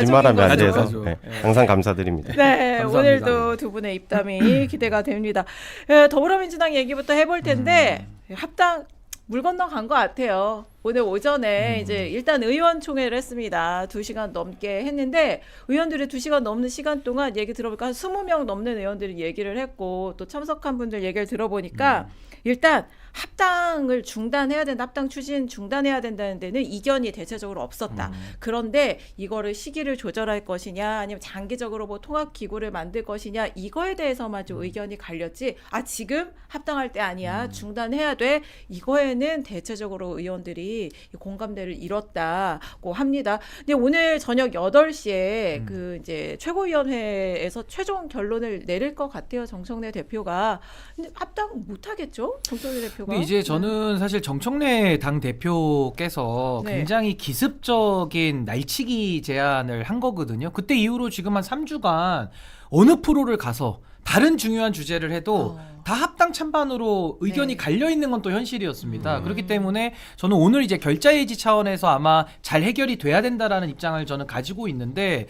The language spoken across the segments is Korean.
거짓말하면 안 돼서 가족. 네, 항상 감사드립니다. 네, 감사합니다. 오늘도 두 분의 입담이 기대가 됩니다. 더불어민주당 얘기부터 해볼 텐데 합당 물 건너 간 것 같아요. 오늘 오전에 이제 일단 의원총회를 했습니다. 2시간 넘게 했는데 의원들이 2시간 넘는 시간 동안 얘기 들어보니까 한 20명 넘는 의원들이 얘기를 했고 또 참석한 분들 얘기를 들어보니까 일단 합당을 중단해야 된다. 합당 추진 중단해야 된다는 데는 이견이 대체적으로 없었다. 그런데 이거를 시기를 조절할 것이냐 아니면 장기적으로 뭐 통합기구를 만들 것이냐 이거에 대해서만 좀 의견이 갈렸지 지금 합당할 때 아니야. 중단해야 돼. 이거에는 대체적으로 의원들이 공감대를 잃었다고 합니다. 근데 오늘 저녁 8시에 그 이제 최고위원회에서 최종 결론을 내릴 것 같아요. 정청래 대표가. 근데 합당 못 하겠죠? 정청래 대표가. 근데 이제 저는 사실 정청래 당 대표께서 네. 굉장히 기습적인 날치기 제안을 한 거거든요. 그때 이후로 지금 한 3주간 어느 프로를 가서 다른 중요한 주제를 해도 다 합당 찬반으로 의견이 네. 갈려 있는 건 또 현실이었습니다. 그렇기 때문에 저는 오늘 이제 결자해지 차원에서 아마 잘 해결이 돼야 된다라는 입장을 저는 가지고 있는데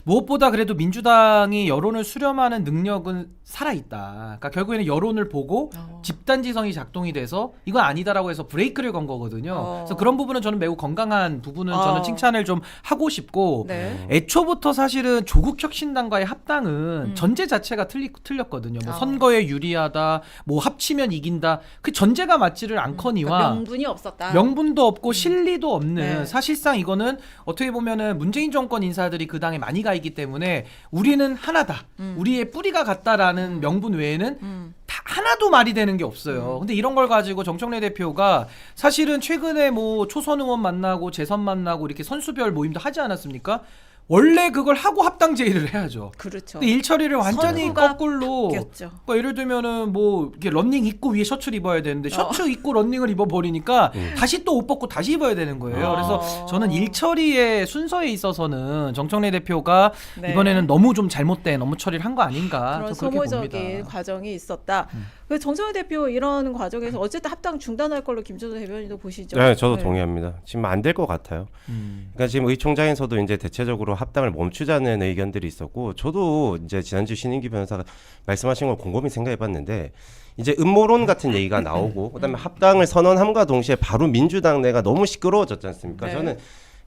무엇보다 그래도 민주당이 여론을 수렴하는 능력은 살아있다. 그러니까 결국에는 여론을 보고 집단지성이 작동이 돼서 이건 아니다라고 해서 브레이크를 건 거거든요. 그래서 그런 부분은 저는 매우 건강한 부분은 저는 칭찬을 좀 하고 싶고 네. 애초부터 사실은 조국혁신당과의 합당은 전제 자체가 틀렸거든요. 뭐 선거에 유리하다, 뭐 합치면 이긴다. 그 전제가 맞지를 않거니와 그러니까 명분이 없었다. 명분도 없고 실리도 없는 네. 사실상 이거는 어떻게 보면은 문재인 정권 인사들이 그 당에 많이 가 있기 때문에 우리는 하나다. 우리의 뿌리가 같다라는 명분 외에는 다 하나도 말이 되는 게 없어요. 근데 이런 걸 가지고 정청래 대표가 사실은 최근에 뭐 초선 의원 만나고 재선 만나고 이렇게 선수별 모임도 하지 않았습니까? 원래 그걸 하고 합당 제의를 해야죠. 그렇죠. 근데 일처리를 완전히 선수가 거꾸로. 바뀌었죠. 그러니까 예를 들면은 뭐 이렇게 런닝 입고 위에 셔츠를 입어야 되는데 셔츠 입고 런닝을 입어 버리니까 다시 또 옷 벗고 다시 입어야 되는 거예요. 그래서 저는 일처리의 순서에 있어서는 정청래 대표가 네. 이번에는 너무 좀 잘못된 업무 처리를 한 거 아닌가 그런 저 그렇게 소모적인 봅니다. 과정이 있었다. 그 정청래 대표 이런 과정에서 어쨌든 합당 중단할 걸로 김준호 대변인도 보시죠. 네, 저도 동의합니다. 지금 안 될 것 같아요. 그러니까 지금 의총장에서도 이제 대체적으로 합당을 멈추자는 의견들이 있었고, 저도 이제 지난주 신인기 변호사가 말씀하신 걸 곰곰이 생각해봤는데, 이제 음모론 같은 얘기가 나오고, 그다음에 합당을 선언함과 동시에 바로 민주당 내가 너무 시끄러워졌지 않습니까? 네. 저는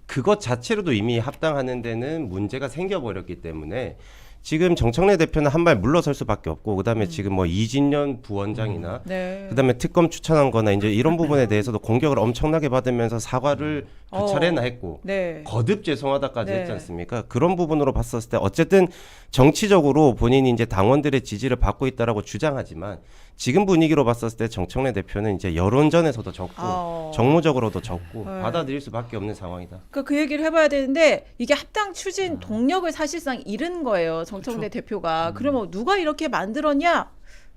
그것 자체로도 이미 합당하는 데는 문제가 생겨버렸기 때문에. 지금 정청래 대표는 한 발 물러설 수밖에 없고, 그다음에 지금 뭐 이진년 부원장이나 네. 그다음에 특검 추천한 거나 이제 이런 부분에 대해서도 공격을 엄청나게 받으면서 사과를 두 차례나 했고 네. 거듭 죄송하다까지 네. 했지 않습니까? 그런 부분으로 봤었을 때 어쨌든 정치적으로 본인이 이제 당원들의 지지를 받고 있다라고 주장하지만 지금 분위기로 봤었을 때 정청래 대표는 이제 여론전에서도 졌고 정무적으로도 졌고 네. 받아들일 수밖에 없는 상황이다. 그 얘기를 해봐야 되는데 이게 합당 추진 동력을 사실상 잃은 거예요. 정청래 대표가. 그러면 누가 이렇게 만들었냐?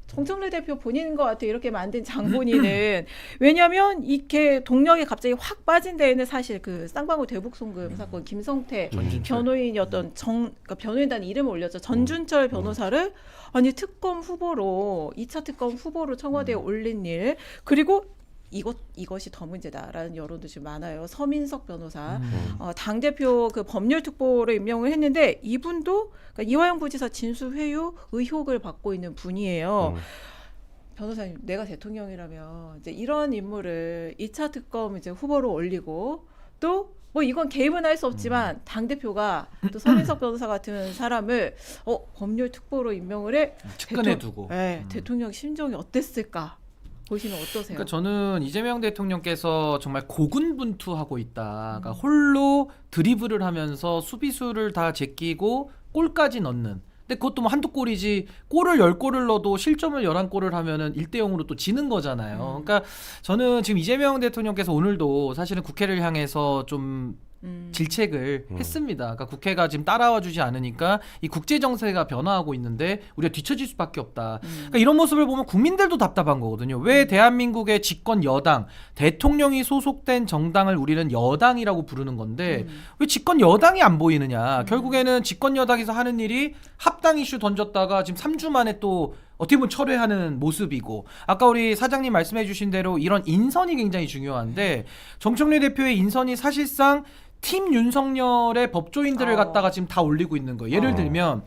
정청래 대표 본인인 것 같아요. 이렇게 만든 장본인은. 왜냐하면 이렇게 동력이 갑자기 확 빠진 데에는 사실 그 쌍방울 대북 송금 사건 김성태 변호인이었던 그러니까 변호인단 이름을 올렸죠. 전준철 변호사를 아니 특검 후보로 2차 특검 후보로 청와대에 올린 일 그리고 이것이 더 문제다라는 여론도 지금 많아요. 서민석 변호사 당대표 그 법률특보로 임명을 했는데 이분도 그러니까 이화영 부지사 진술회유 의혹을 받고 있는 분이에요. 변호사님, 내가 대통령이라면 이제 이런 인물을 2차 특검 이제 후보로 올리고 또 뭐 이건 개입은 할 수 없지만 당 대표가 또 서민석 변호사 같은 사람을 법률특보로 임명을 해 측근에 두고. 네, 대통령 심정이 어땠을까? 보시면 어떠세요? 그러니까 저는 이재명 대통령께서 정말 고군분투하고 있다. 그러니까 홀로 드리블을 하면서 수비수를 다 제끼고 골까지 넣는. 근데 그것도 뭐 한두 골이지 골을 10골을 넣어도 실점을 11골을 하면은 1대0으로 또 지는 거잖아요. 그러니까 저는 지금 이재명 대통령께서 오늘도 사실은 국회를 향해서 좀 질책을 했습니다. 그러니까 국회가 지금 따라와 주지 않으니까 이 국제 정세가 변화하고 있는데 우리가 뒤처질 수밖에 없다. 그러니까 이런 모습을 보면 국민들도 답답한 거거든요. 왜 대한민국의 집권 여당, 대통령이 소속된 정당을 우리는 여당이라고 부르는 건데 왜 집권 여당이 안 보이느냐. 결국에는 집권 여당에서 하는 일이 합당 이슈 던졌다가 지금 3주 만에 또 어떻게 보면 철회하는 모습이고 아까 우리 사장님 말씀해 주신 대로 이런 인선이 굉장히 중요한데 정청래 대표의 인선이 사실상 팀 윤석열의 법조인들을 어. 갖다가 지금 다 올리고 있는 거예요. 예를 어. 들면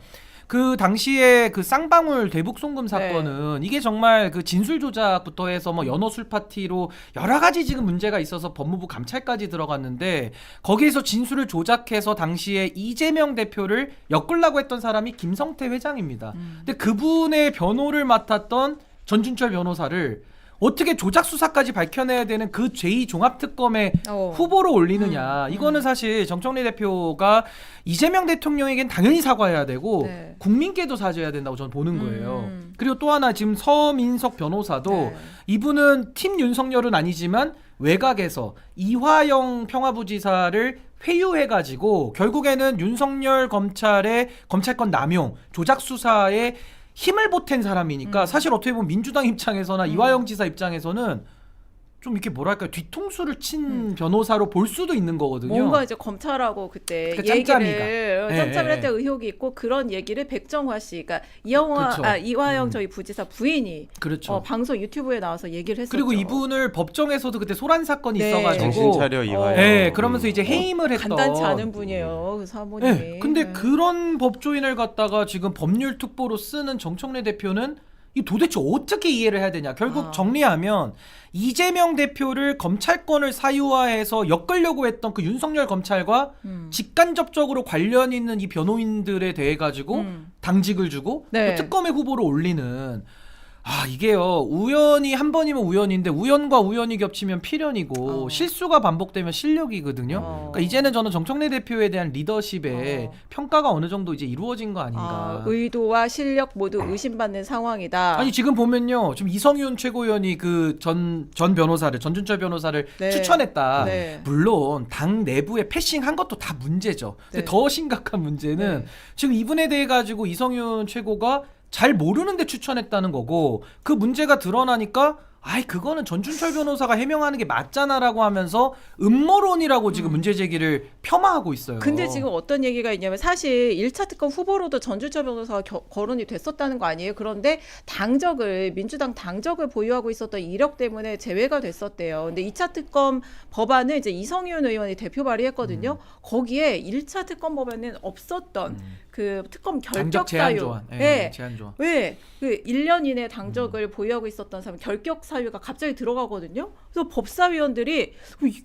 그 당시에 그 쌍방울 대북 송금 사건은 이게 정말 그 진술 조작부터 해서 뭐 연어 술 파티로 여러 가지 지금 문제가 있어서 법무부 감찰까지 들어갔는데 거기에서 진술을 조작해서 당시에 이재명 대표를 엮으려고 했던 사람이 김성태 회장입니다. 근데 그분의 변호를 맡았던 전준철 변호사를 어떻게 조작 수사까지 밝혀내야 되는 그 제2종합특검의 후보로 올리느냐. 이거는 사실 정청래 대표가 이재명 대통령에겐 당연히 사과해야 되고 네. 국민께도 사죄해야 된다고 저는 보는 거예요. 그리고 또 하나 지금 서민석 변호사도 네. 이분은 팀 윤석열은 아니지만 외곽에서 이화영 평화부지사를 회유해가지고 결국에는 윤석열 검찰의 검찰권 남용, 조작 수사에 힘을 보탠 사람이니까 사실 어떻게 보면 민주당 입장에서나 이화영 지사 입장에서는 좀 이렇게 뭐랄까 뒤통수를 친 변호사로 볼 수도 있는 거거든요. 뭔가 이제 검찰하고 그때 그러니까 짬짬이가. 얘기를 짬짬이 할 때 의혹이 있고 그런 얘기를 백정화 씨, 그러니까 그렇죠. 이화영 저희 부지사 부인이 그렇죠. 방송 유튜브에 나와서 얘기를 했었죠. 그리고 이분을 법정에서도 그때 소란 사건이 네. 있어가지고 정신 차려 이화영. 네, 그러면서 이제 해임을 했던. 간단치 않은 분이에요, 그 사모님이. 네, 근데 그런 법조인을 갖다가 지금 법률 특보로 쓰는 정청래 대표는 이 도대체 어떻게 이해를 해야 되냐. 결국 정리하면 이재명 대표를 검찰권을 사유화해서 엮으려고 했던 그 윤석열 검찰과 직간접적으로 관련 있는 이 변호인들에 대해 가지고 당직을 주고 네. 또 특검의 후보로 올리는 이게요. 우연이 한 번이면 우연인데 우연과 우연이 겹치면 필연이고 실수가 반복되면 실력이거든요. 그러니까 이제는 저는 정청래 대표에 대한 리더십의 평가가 어느 정도 이제 이루어진 거 아닌가. 의도와 실력 모두 의심받는 상황이다. 아니 지금 보면요. 지금 이성윤 최고위원이 그 전 변호사를 전준철 변호사를 네. 추천했다. 네. 물론 당 내부에 패싱한 것도 다 문제죠. 근데 네. 더 심각한 문제는 네. 지금 이분에 대해 가지고 이성윤 최고가 잘 모르는데 추천했다는 거고 그 문제가 드러나니까 그거는 전준철 변호사가 해명하는 게 맞잖아라고 하면서 음모론이라고 지금 문제 제기를 폄하하고 있어요. 근데 지금 어떤 얘기가 있냐면 사실 1차 특검 후보로도 전준철 변호사가 거론이 됐었다는 거 아니에요. 그런데 민주당 당적을 보유하고 있었던 이력 때문에 제외가 됐었대요. 근데 2차 특검 법안은 이제 이성윤 의원이 대표 발의했거든요. 거기에 1차 특검 법안은 없었던 그 특검 결격 당적 제한 사유. 조안. 네. 제한 조안. 왜? 그 1년 이내 당적을 보유하고 있었던 사람 결격 사유가 갑자기 들어가거든요. 그래서 법사위원들이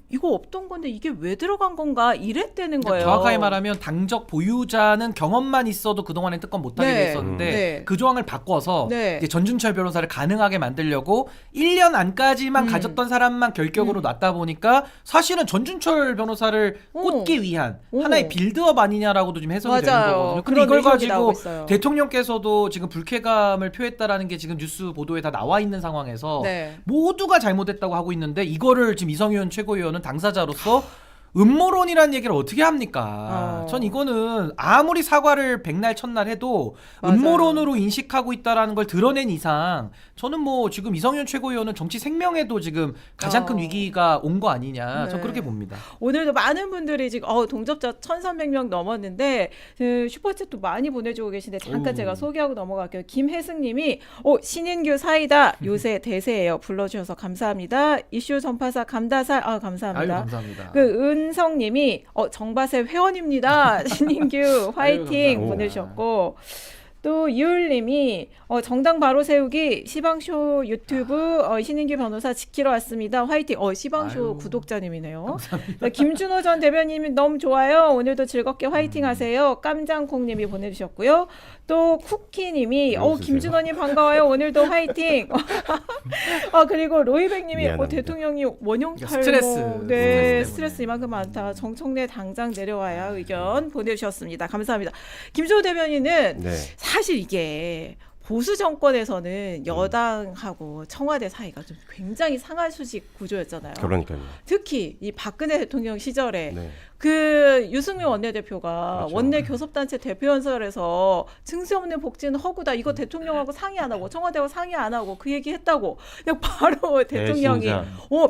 이거 없던 건데 이게 왜 들어간 건가 이랬다는 거예요. 정확하게 말하면 당적 보유자는 경험만 있어도 그동안에 특검 못하게 네. 돼 있었는데 네. 그 조항을 바꿔서 네. 이제 전준철 변호사를 가능하게 만들려고 1년 안까지만 가졌던 사람만 결격으로 놨다 보니까 사실은 전준철 변호사를 꽂기 위한 하나의 빌드업 아니냐라고도 지금 해석이 되는 맞아요. 거거든요. 근데 그런 이걸 의혹이 나오고 가지고 있어요. 대통령께서도 지금 불쾌감을 표했다라는 게 지금 뉴스 보도에 다 나와 있는 상황에서 네. 모두가 잘못했다고 하고 있는데 이거를 지금 이성윤 최고위원은 당사자로서 음모론이라는 얘기를 어떻게 합니까? 전 이거는 아무리 사과를 백날 첫날 해도 맞아요. 음모론으로 인식하고 있다라는 걸 드러낸 이상 저는 뭐 지금 이성윤 최고위원은 정치 생명에도 지금 가장 큰 위기가 온 거 아니냐. 전 네. 그렇게 봅니다. 오늘도 많은 분들이 지금 동접자 1,300명 넘었는데 그 슈퍼챗도 많이 보내주고 계신데 잠깐 제가 소개하고 넘어갈게요. 김혜승님이 신인규 사이다 요새 대세예요. 불러주셔서 감사합니다. 이슈 전파사 감다살 감사합니다. 아유 감사합니다. 그 은성님이 정바세 회원입니다. 신인규 화이팅 감사합니다. 보내주셨고 또 이율님이 정당 바로 세우기 시방쇼 유튜브 신인규 변호사 지키러 왔습니다. 화이팅. 시방쇼 구독자님이네요. 감사합니다. 김준호 전 대변인이 너무 좋아요. 오늘도 즐겁게 화이팅 하세요. 깜장콩님이 보내주셨고요. 또 쿠키님이 김준호님 반가워요. 오늘도 화이팅. 그리고 로이백님이 대통령이 원형 탈모. 스트레스 이만큼 많다. 정청래 당장 내려와야 의견 보내주셨습니다. 감사합니다. 김준호 대변인은 사실 이게 보수 정권에서는 여당하고 청와대 사이가 좀 굉장히 상하수직 구조였잖아요. 그러니까요. 특히 이 박근혜 대통령 시절에 그 유승민 원내대표가 원내 교섭단체 대표연설에서 증세 없는 복지는 허구다. 이거 대통령하고 상의 안 하고 청와대하고 상의 안 하고 그 얘기 했다고 그냥 바로 대통령이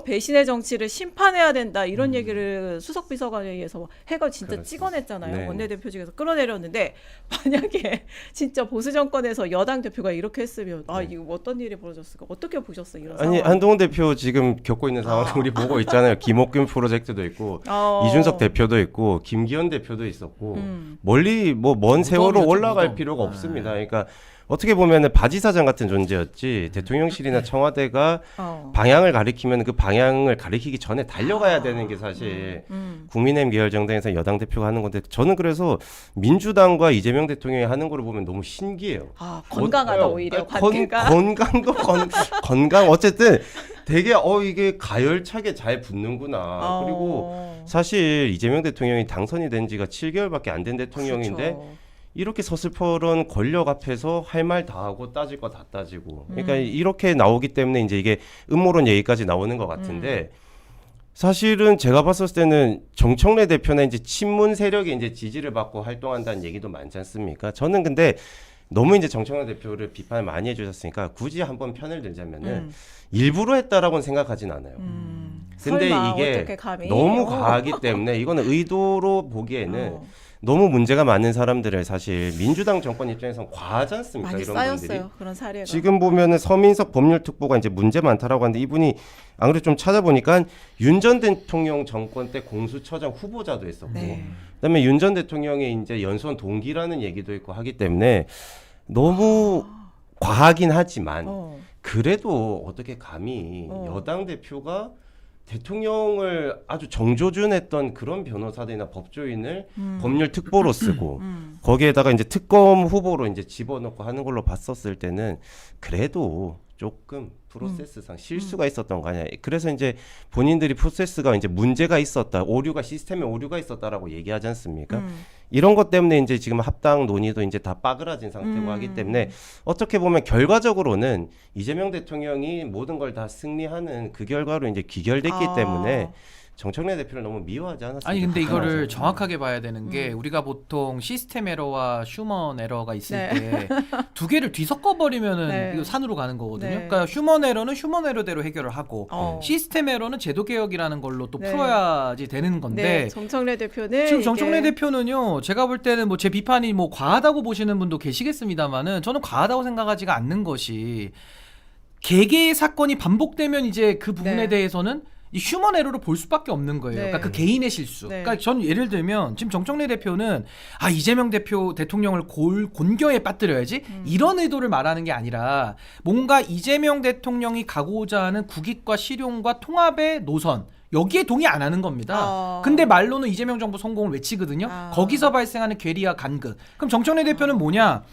배신의 정치를 심판해야 된다. 이런 얘기를 수석비서관에 의해서 해가 진짜 찍어냈잖아요. 원내대표직에서 끌어내렸는데 만약에 진짜 보수 정권에서 여당 대표가 이렇게 했으면 이거 어떤 일이 벌어졌을까? 어떻게 보셨어요? 이런 상황. 한동훈 대표 지금 겪고 있는 상황을 우리 보고 있잖아요. 김옥균 프로젝트도 있고 이준석 대표 대표도 있고 김기현 대표도 있었고 멀리 뭐 먼 세월호 무덤이었죠, 올라갈 무덤. 필요가 네. 없습니다. 그러니까 어떻게 보면은 바지사장 같은 존재였지 대통령실이나 청와대가 방향을 가리키면 그 방향을 가리키기 전에 달려가야 되는 게 사실 국민의힘 계열 정당에서 여당 대표가 하는 건데 저는 그래서 민주당과 이재명 대통령이 하는 거를 보면 너무 신기해요. 건강하다 오히려 관계가. 건강도 건강 어쨌든 되게 이게 가열차게 잘 붙는구나. 그리고 사실 이재명 대통령이 당선이 된 지가 7개월밖에 안 된 대통령인데 그렇죠. 이렇게 서슬퍼런 권력 앞에서 할 말 다 하고 따질 거 다 따지고 그러니까 이렇게 나오기 때문에 이제 이게 음모론 얘기까지 나오는 것 같은데 사실은 제가 봤을 때는 정청래 대표나 이제 친문 세력이 이제 지지를 받고 활동한다는 얘기도 많지 않습니까? 저는 근데 너무 이제 정청래 대표를 비판을 많이 해주셨으니까 굳이 한번 편을 들자면은 일부러 했다라고는 생각하진 않아요. 근데 설마, 이게 어떻게 감히? 너무 과하기 때문에 이거는 의도로 보기에는 너무 문제가 많은 사람들을 사실 민주당 정권 입장에서는 과하지 않습니까? 많이 이런 쌓였어요. 분들이. 그런 사례가. 지금 보면은 서민석 법률특보가 이제 문제 많다라고 하는데 이분이 안 그래도 좀 찾아보니까 윤 전 대통령 정권 때 공수처장 후보자도 했었고 그다음에 윤 전 대통령의 이제 연수원 동기라는 얘기도 있고 하기 때문에 너무 과하긴 하지만 그래도 어떻게 감히 여당 대표가 대통령을 아주 정조준했던 그런 변호사들이나 법조인을 법률 특보로 쓰고 거기에다가 이제 특검 후보로 이제 집어넣고 하는 걸로 봤었을 때는 그래도 조금 프로세스상 실수가 있었던 거 아니야. 그래서 이제 본인들이 프로세스가 이제 문제가 있었다, 오류가 시스템에 오류가 있었다라고 얘기하지 않습니까? 이런 것 때문에 이제 지금 합당 논의도 이제 다 빠그라진 상태고 하기 때문에 어떻게 보면 결과적으로는 이재명 대통령이 모든 걸 다 승리하는 그 결과로 이제 귀결됐기 때문에 정청래 대표를 너무 미워하지 않았습니까? 아니 근데 이거를 정확하게 봐야 되는 게 우리가 보통 시스템 에러와 휴먼 에러가 있을 때 두 개를 뒤섞어 버리면은 이거 산으로 가는 거거든요. 그러니까 휴먼 에러는 휴먼 에러대로 해결을 하고 시스템 에러는 제도 개혁이라는 걸로 또 풀어야지 되는 건데 정청래 대표는 지금 정청래 대표는요. 제가 볼 때는 뭐 제 비판이 뭐 과하다고 보시는 분도 계시겠습니다만은 저는 과하다고 생각하지가 않는 것이 개개의 사건이 반복되면 이제 그 부분에 대해서는 이 휴먼 에러로 볼 수밖에 없는 거예요. 그러니까 그 개인의 실수. 그러니까 저는 예를 들면 지금 정청래 대표는 이재명 대표 대통령을 곤경에 빠뜨려야지 이런 의도를 말하는 게 아니라 뭔가 이재명 대통령이 가고자 하는 국익과 실용과 통합의 노선 여기에 동의 안 하는 겁니다. 근데 말로는 이재명 정부 성공을 외치거든요. 거기서 발생하는 괴리와 간극. 그럼 정청래 대표는 뭐냐?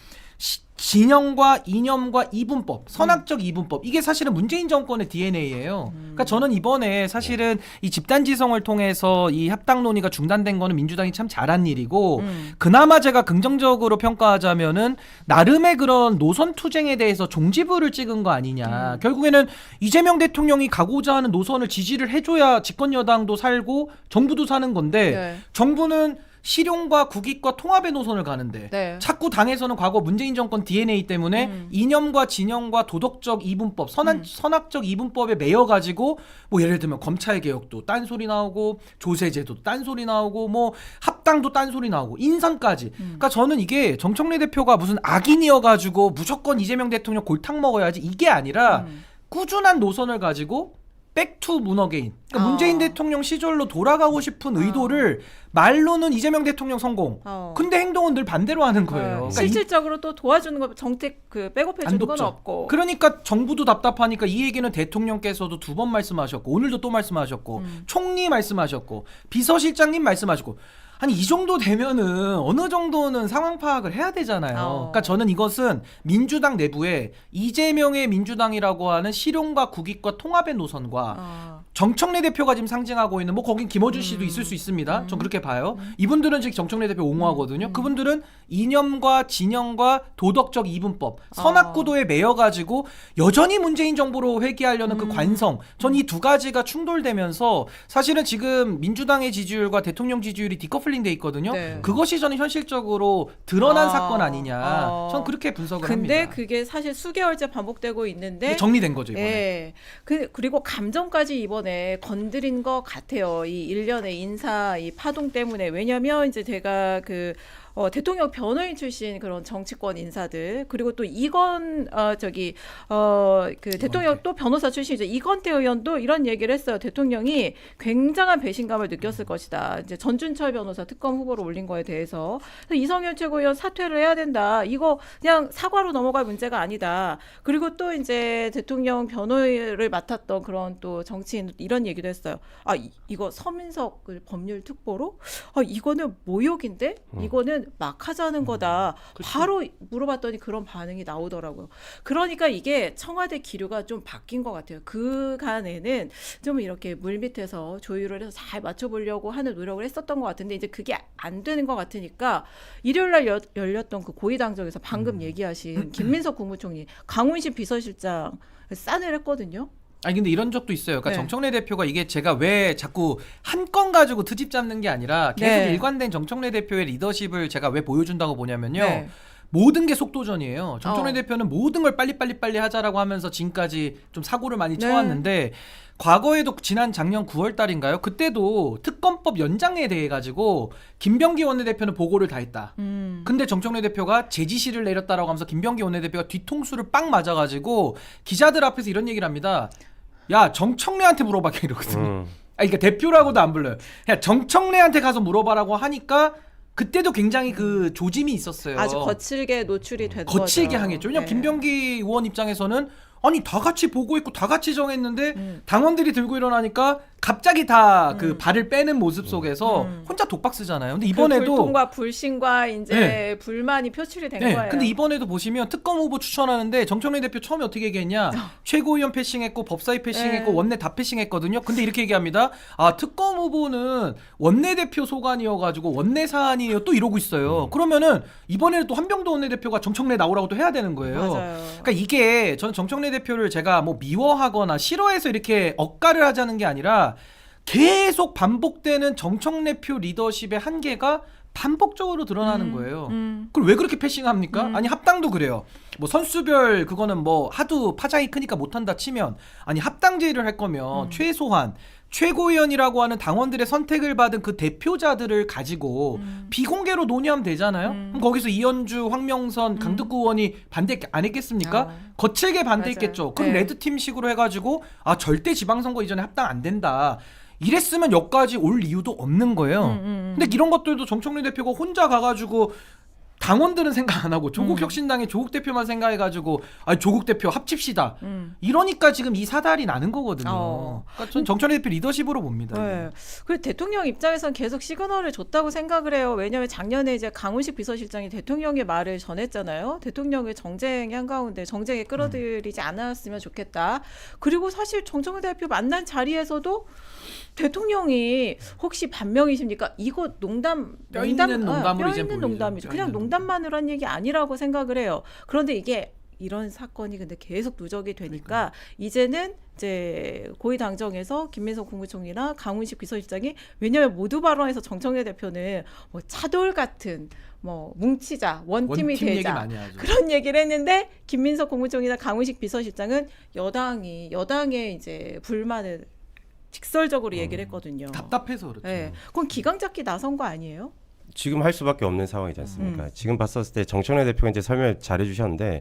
진영과 이념과 이분법, 선악적 이분법 이게 사실은 문재인 정권의 DNA예요. 그러니까 저는 이번에 사실은 이 집단지성을 통해서 이 합당 논의가 중단된 거는 민주당이 참 잘한 일이고 그나마 제가 긍정적으로 평가하자면은 나름의 그런 노선 투쟁에 대해서 종지부를 찍은 거 아니냐. 결국에는 이재명 대통령이 가고자 하는 노선을 지지를 해줘야 집권 여당도 살고 정부도 사는 건데 정부는 실용과 국익과 통합의 노선을 가는데 자꾸 당에서는 과거 문재인 정권 DNA 때문에 이념과 진영과 도덕적 이분법, 선악적 이분법에 매여가지고 뭐 예를 들면 검찰 개혁도 딴소리 나오고 조세제도도 딴소리 나오고 뭐 합당도 딴소리 나오고 인선까지. 그러니까 저는 이게 정청래 대표가 무슨 악인이어가지고 무조건 이재명 대통령 골탕 먹어야지 이게 아니라 꾸준한 노선을 가지고 백투 문어게인. 그러니까 문재인 대통령 시절로 돌아가고 싶은 의도를 말로는 이재명 대통령 성공. 근데 행동은 늘 반대로 하는 거예요. 그러니까 실질적으로 또 도와주는 거 정책 그 백업해 주는 건 없고. 그러니까 정부도 답답하니까 이 얘기는 대통령께서도 2번 말씀하셨고 오늘도 또 말씀하셨고 총리 말씀하셨고 비서실장님 말씀하셨고 아니 이 정도 되면은 어느 정도는 상황 파악을 해야 되잖아요. 그러니까 저는 이것은 민주당 내부에 이재명의 민주당이라고 하는 실용과 국익과 통합의 노선과 정청래 대표가 지금 상징하고 있는 뭐 거긴 김어준 씨도 있을 수 있습니다. 전 그렇게 봐요. 이분들은 지금 정청래 대표 옹호하거든요. 그분들은 이념과 진영과 도덕적 이분법, 선악구도에 매여가지고 여전히 문재인 정부로 회귀하려는 그 관성. 전 이 두 가지가 충돌되면서 사실은 지금 민주당의 지지율과 대통령 지지율이 디커플링 돼 있거든요. 그것이 저는 현실적으로 드러난 사건 아니냐. 전 그렇게 분석을 합니다. 근데 그게 사실 수개월째 반복되고 있는데 정리된 거죠 이번에. 그리고 감정까지 이번에 건드린 것 같아요. 이 일련의 인사 이 파동 때문에. 왜냐면 이제 제가 대통령 변호인 출신 그런 정치권 인사들 그리고 또 이건 그 대통령 또 변호사 출신이죠. 이건태 의원도 이런 얘기를 했어요. 대통령이 굉장한 배신감을 느꼈을 것이다. 이제 전준철 변호사 특검 후보로 올린 거에 대해서 그래서 이성윤 최고위원 사퇴를 해야 된다. 이거 그냥 사과로 넘어갈 문제가 아니다. 그리고 또 이제 대통령 변호를 맡았던 그런 또 정치인 이런 얘기도 했어요. 이거 서민석을 법률 특보로 이거는 모욕인데 이거는 막 하자는 거다. 바로 물어봤더니 그런 반응이 나오더라고요. 그러니까 이게 청와대 기류가 좀 바뀐 것 같아요. 그간에는 좀 이렇게 물밑에서 조율을 해서 잘 맞춰보려고 하는 노력을 했었던 것 같은데 이제 그게 안 되는 것 같으니까 일요일 날 열렸던 그 고위당정에서 방금 얘기하신 김민석 국무총리, 강훈식 비서실장 싸늘했거든요. 아니 근데 이런 적도 있어요. 그러니까 네. 정청래 대표가 이게 제가 왜 자꾸 한 건 가지고 트집 잡는 게 아니라 계속 네. 일관된 정청래 대표의 리더십을 제가 왜 보여준다고 보냐면요. 네. 모든 게 속도전이에요. 정청래 어. 대표는 모든 걸 빨리 하자라고 하면서 지금까지 좀 사고를 많이 네. 쳐왔는데 과거에도 지난 작년 9월 달인가요? 그때도 특검법 연장에 대해 가지고 김병기 원내대표는 보고를 다 했다. 근데 정청래 대표가 제지시를 내렸다라고 하면서 김병기 원내대표가 뒤통수를 빵 맞아가지고 기자들 앞에서 이런 얘기를 합니다. 야 정청래한테 물어봐 이러거든요. 그러니까 대표라고도 안 불러요. 그냥 정청래한테 가서 물어봐라고 하니까 그때도 굉장히 그 조짐이 있었어요. 아주 거칠게 노출이 된 거칠게 거죠. 항했죠. 왜냐면 네. 김병기 의원 입장에서는 아니 다 같이 보고했고 다 같이 정했는데 당원들이 들고 일어나니까 갑자기 다 그 발을 빼는 모습 속에서 혼자 독박 쓰잖아요. 근데 이번에도 그 불통과 불신과 이제 네. 불만이 표출이 된 네, 거예요. 근데 이번에도 보시면 특검 후보 추천하는데 정청래 대표 처음에 어떻게 얘기했냐? 최고위원 패싱했고 법사위 패싱했고 네. 원내 다 패싱했거든요. 근데 이렇게 얘기합니다. 특검 후보는 원내대표 소관이어가지고 원내 사안이에요. 또 이러고 있어요. 그러면은 이번에는 또 한병도 원내대표가 정청래 나오라고 또 해야 되는 거예요. 맞아요. 그러니까 이게 저는 정청래 대표를 제가 뭐 미워하거나 싫어해서 이렇게 억가를 하자는 게 아니라 계속 반복되는 정청래표 리더십의 한계가 반복적으로 드러나는 거예요. 그걸 왜 그렇게 패싱합니까? 아니 합당도 그래요. 뭐 선수별 그거는 뭐 하도 파장이 크니까 못한다 치면 아니 합당제의를 할 거면 최소한 최고위원이라고 하는 당원들의 선택을 받은 그 대표자들을 가지고 비공개로 논의하면 되잖아요. 그럼 거기서 이현주, 황명선, 강득구 의원이 반대 안 했겠습니까? 거칠게 반대했겠죠. 맞아요. 그럼 네. 레드팀식으로 해가지고 절대 지방선거 이전에 합당 안 된다. 이랬으면 여기까지 올 이유도 없는 거예요. 근데 이런 것들도 정청래 대표가 혼자 가가지고 당원들은 생각 안 하고 조국 혁신당의 조국 대표만 생각해가지고 조국 대표 합칩시다. 이러니까 지금 이 사달이 나는 거거든요. 그러니까 전 정청래 대표 리더십으로 봅니다. 네. 그리고 대통령 입장에서는 계속 시그널을 줬다고 생각을 해요. 왜냐하면 작년에 이제 강훈식 비서실장이 대통령의 말을 전했잖아요. 대통령을 정쟁의 한가운데 정쟁에 끌어들이지 않았으면 좋겠다. 그리고 사실 정청래 대표 만난 자리에서도 대통령이 혹시 반명이십니까? 이거 뼈 있는 농담으로 뼈 이제 있는 보이죠. 농담이죠. 뼈 그냥 있는 농담만으로 한 얘기 아니라고 생각을 해요. 그런데 이게 이런 사건이 근데 계속 누적이 되니까 이제는 이제 고위당정에서 김민석 국무총리나 강훈식 비서실장이 왜냐하면 모두 발언에서 정청래 대표는 뭐 차돌 같은 뭐 뭉치자 원팀이 원팀 얘기 되자 많이 하죠. 그런 얘기를 했는데 김민석 국무총리나 강훈식 비서실장은 여당의 이제 불만을 직설적으로 얘기를 했거든요. 답답해서 그렇죠. 네. 그건 기강 잡기 나선 거 아니에요? 지금 할 수밖에 없는 상황이지 않습니까? 지금 봤었을 때 정청래 대표가 이제 설명을 잘해주셨는데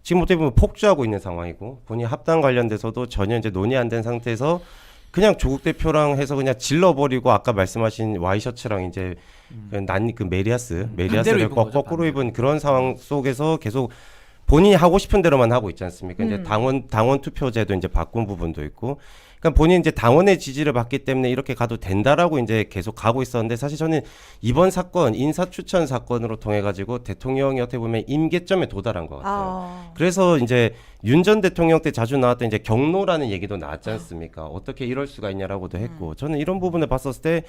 지금 어떻게 보면 폭주하고 있는 상황이고 본인 합당 관련돼서도 전혀 이제 논의 안 된 상태에서 그냥 조국 대표랑 해서 그냥 질러버리고 아까 말씀하신 와이셔츠랑 이제 그 메리아스를 입은 거죠, 거꾸로 입은 그런 상황 속에서 계속 본인이 하고 싶은 대로만 하고 있지 않습니까? 이제 당원 투표제도 이제 바꾼 부분도 있고. 그러니까 본인 이제 당원의 지지를 받기 때문에 이렇게 가도 된다라고 이제 계속 가고 있었는데 사실 저는 이번 사건 인사 추천 사건으로 통해 가지고 대통령이 어떻게 보면 임계점에 도달한 것 같아요. 그래서 이제 윤 전 대통령 때 자주 나왔던 이제 경로라는 얘기도 나왔지 않습니까? 어떻게 이럴 수가 있냐라고도 했고 저는 이런 부분을 봤었을 때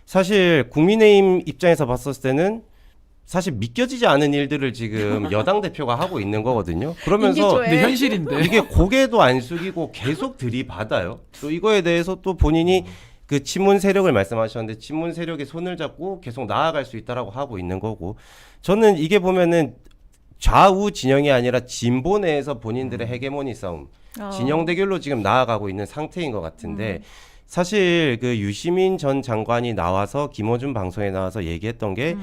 사실 국민의힘 입장에서 봤었을 때는 사실 믿겨지지 않은 일들을 지금 여당 대표가 하고 있는 거거든요. 그러면서 인기조에. 근데 현실인데 이게 고개도 안 숙이고 계속 들이받아요. 또 이거에 대해서 또 본인이 그 친문 세력을 말씀하셨는데 친문 세력의 손을 잡고 계속 나아갈 수 있다라고 하고 있는 거고 저는 이게 보면은 좌우 진영이 아니라 진보 내에서 본인들의 헤게모니 싸움, 진영 대결로 지금 나아가고 있는 상태인 것 같은데 사실 그 유시민 전 장관이 나와서 김어준 방송에 나와서 얘기했던 게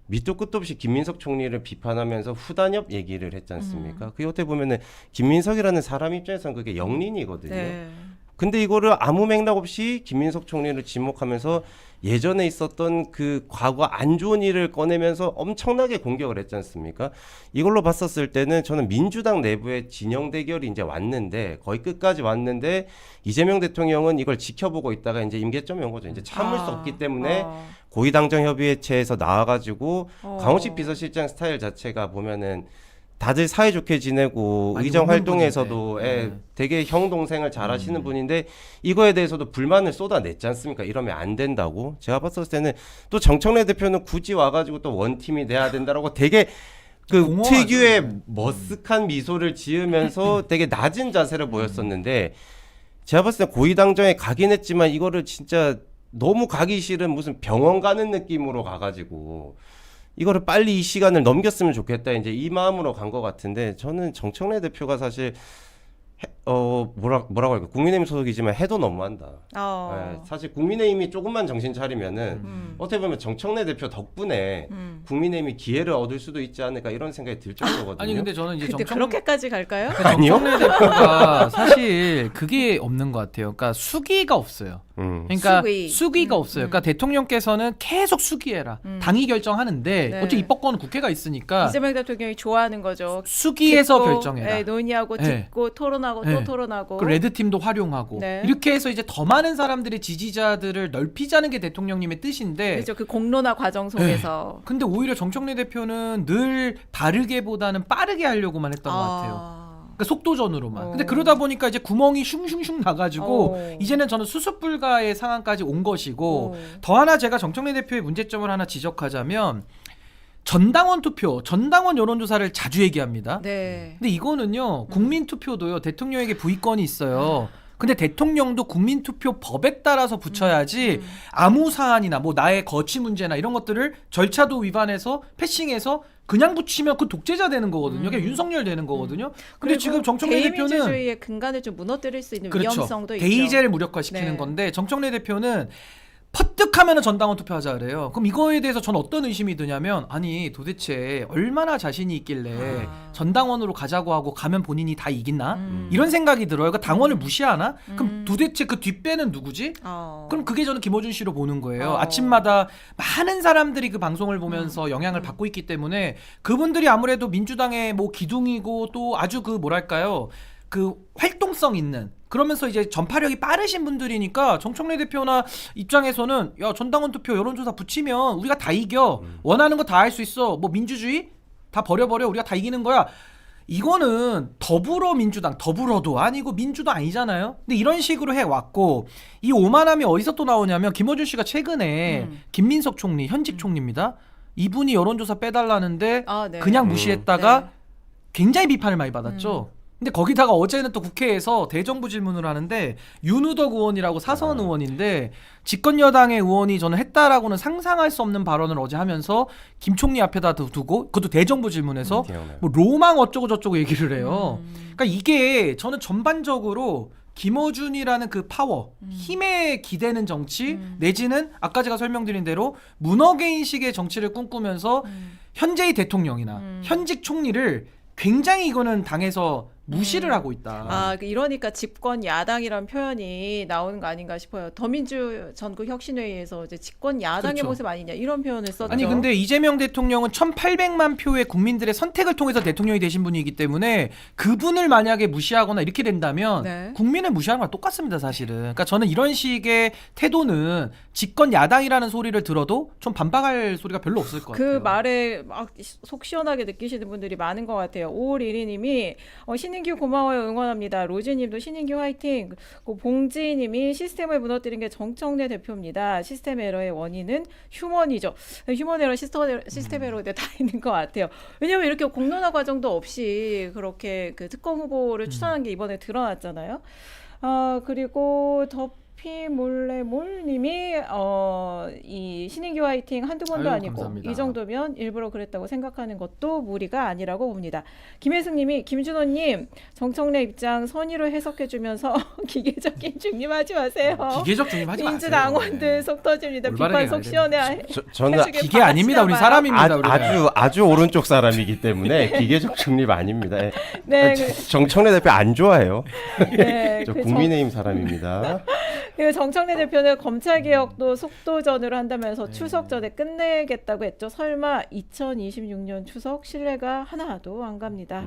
밑도 끝도 없이 김민석 총리를 비판하면서 후단협 얘기를 했지 않습니까? 그게 어떻게 보면은 김민석이라는 사람 입장에서는 그게 영린이거든요. 네. 근데 이거를 아무 맥락 없이 김민석 총리를 지목하면서 예전에 있었던 그 과거 안 좋은 일을 꺼내면서 엄청나게 공격을 했지 않습니까? 이걸로 봤었을 때는 저는 민주당 내부의 진영 대결이 이제 왔는데 거의 끝까지 왔는데 이재명 대통령은 이걸 지켜보고 있다가 이제 임계점이 온 거죠. 이제 참을 수 없기 때문에 고위당정 협의체에서 나와가지고 강훈식 비서실장 스타일 자체가 보면은 다들 사이좋게 지내고 많이 의정 웃는 활동에서도 분인데. 되게 형 동생을 잘 하시는 분인데 이거에 대해서도 불만을 쏟아냈지 않습니까? 이러면 안 된다고. 제가 봤을 때는 또 정청래 대표는 굳이 와가지고 또 원팀이 돼야 된다라고 되게 그 공허하죠. 특유의 머쓱한 미소를 지으면서 되게 낮은 자세를 보였었는데 제가 봤을 때 고위당정에 가긴 했지만 이거를 진짜 너무 가기 싫은 무슨 병원 가는 느낌으로 가가지고 이거를 빨리 이 시간을 넘겼으면 좋겠다 이제 이 마음으로 간 것 같은데 저는 정청래 대표가 사실 뭐라고 할까 국민의힘 소속이지만 해도 너무한다. 네, 사실 국민의힘이 조금만 정신 차리면은 어떻게 보면 정청래 대표 덕분에 국민의힘이 기회를 얻을 수도 있지 않을까 이런 생각이 들 정도거든요. 아니 근데 저는 이제 근데 그렇게까지 갈까요? 아니요? 정청래 대표가 사실 그게 없는 것 같아요. 그러니까 수기가 없어요. 그러니까 수기. 수기가 없어요. 그러니까 대통령께서는 계속 수기해라. 당이 결정하는데 네. 어차피 입법권은 국회가 있으니까 이재명 대통령이 좋아하는 거죠. 수기에서 듣고, 결정해라. 네, 논의하고 네. 듣고 토론하고 또 네. 토론하고. 그 레드팀도 활용하고 네. 이렇게 해서 이제 더 많은 사람들의 지지자들을 넓히자는 게 대통령님의 뜻인데 그렇죠. 그 공론화 과정 속에서. 근데 오히려 정청래 대표는 늘 바르게보다는 빠르게 하려고만 했던 것 같아요. 그러니까 속도전으로만. 근데 그러다 보니까 이제 구멍이 슝슝슝 나가지고 이제는 저는 수습 불가의 상황까지 온 것이고 더 하나 제가 정청래 대표의 문제점을 하나 지적하자면 전당원 투표, 전당원 여론조사를 자주 얘기합니다. 네. 근데 이거는요 국민 투표도요 대통령에게 부의권이 있어요. 근데 대통령도 국민투표 법에 따라서 붙여야지 아무 사안이나 뭐 나의 거취 문제나 이런 것들을 절차도 위반해서 패싱해서 그냥 붙이면 그 독재자 되는 거거든요. 그냥 윤석열 되는 거거든요. 근데 지금 정청래 대표는 대의민주주의의 근간을 좀 무너뜨릴 수 있는 그렇죠. 위험성도 있죠. 대의제를 무력화시키는 네. 건데 정청래 대표는 퍼뜩하면 전당원 투표하자 그래요. 그럼 이거에 대해서 전 어떤 의심이 드냐면 아니 도대체 얼마나 자신이 있길래 전당원으로 가자고 하고 가면 본인이 다 이긴나? 이런 생각이 들어요. 그러니까 당원을 무시하나? 그럼 도대체 그 뒷배는 누구지? 그럼 그게 저는 김어준 씨로 보는 거예요. 아침마다 많은 사람들이 그 방송을 보면서 영향을 받고 있기 때문에 그분들이 아무래도 민주당의 뭐 기둥이고 또 아주 그 뭐랄까요? 그 활동성 있는 그러면서 이제 전파력이 빠르신 분들이니까 정청래 대표나 입장에서는 야 전당원 투표 여론조사 붙이면 우리가 다 이겨 원하는 거 다 할 수 있어 뭐 민주주의 다 버려버려 우리가 다 이기는 거야 이거는 더불어민주당 더불어도 아니고 민주도 아니잖아요. 근데 이런 식으로 해왔고 이 오만함이 어디서 또 나오냐면 김어준 씨가 최근에 김민석 총리 현직 총리입니다. 이분이 여론조사 빼달라는데 네. 그냥 무시했다가 네. 굉장히 비판을 많이 받았죠. 근데 거기다가 어제는 또 국회에서 대정부 질문을 하는데 윤우덕 의원이라고 사선 의원인데 집권 여당의 의원이 저는 했다라고는 상상할 수 없는 발언을 어제 하면서 김 총리 앞에다 두고 그것도 대정부 질문에서 뭐 로망 어쩌고 저쩌고 얘기를 해요. 그러니까 이게 저는 전반적으로 김어준이라는 그 파워, 힘에 기대는 정치 내지는 아까 제가 설명드린 대로 문어개인식의 정치를 꿈꾸면서 현재의 대통령이나 현직 총리를 굉장히 이거는 당에서 무시를 하고 있다. 이러니까 집권 야당이라는 표현이 나오는 거 아닌가 싶어요. 더민주 전국 혁신회의에서 이제 집권 야당의 그렇죠. 모습 아니냐 이런 표현을 썼죠. 아니 근데 이재명 대통령은 1,800만 표의 국민들의 선택을 통해서 대통령이 되신 분이기 때문에 그분을 만약에 무시하거나 이렇게 된다면 네. 국민을 무시하는 거랑 똑같습니다, 사실은. 그러니까 저는 이런 식의 태도는 집권 야당이라는 소리를 들어도 좀 반박할 소리가 별로 없을 것 같아요. 그 말에 막 속 시원하게 느끼시는 분들이 많은 것 같아요. 5512님이 신인규 고마워요 응원합니다. 로즈님도 신인규 화이팅. 봉지님이 시스템을 무너뜨린 게 정청래 대표입니다. 시스템 에러의 원인은 휴먼이죠. 휴먼 에러, 시스템 에러 다 있는 것 같아요. 왜냐하면 이렇게 공론화 과정도 없이 그렇게 그 특검 후보를 추천한 게 이번에 드러났잖아요. 그리고 해피몰레몰님이 이 신인기 화이팅 한두 번도 아유, 아니고 감사합니다. 이 정도면 일부러 그랬다고 생각하는 것도 무리가 아니라고 봅니다. 김혜승님이 김준호님 정청래 입장 선의로 해석해주면서 기계적인 중립하지 마세요. 기계적 중립하지 마세요. 민주당원들 속 터집니다. 올바르게 비판 속 가야 시원해. 저는 해주길 기계 아닙니다. 우리 바라시나 봐요. 사람입니다. 우리는. 아주 오른쪽 사람이기 때문에 기계적 중립 아닙니다. 예. 네, 정청래 대표 안 좋아해요. 네, 저 그 국민의힘 사람입니다. 그 정청래 대표는 검찰 개혁도 속도전으로 한다면서 추석 전에 끝내겠다고 했죠. 설마 2026년 추석 신뢰가 하나도 안 갑니다.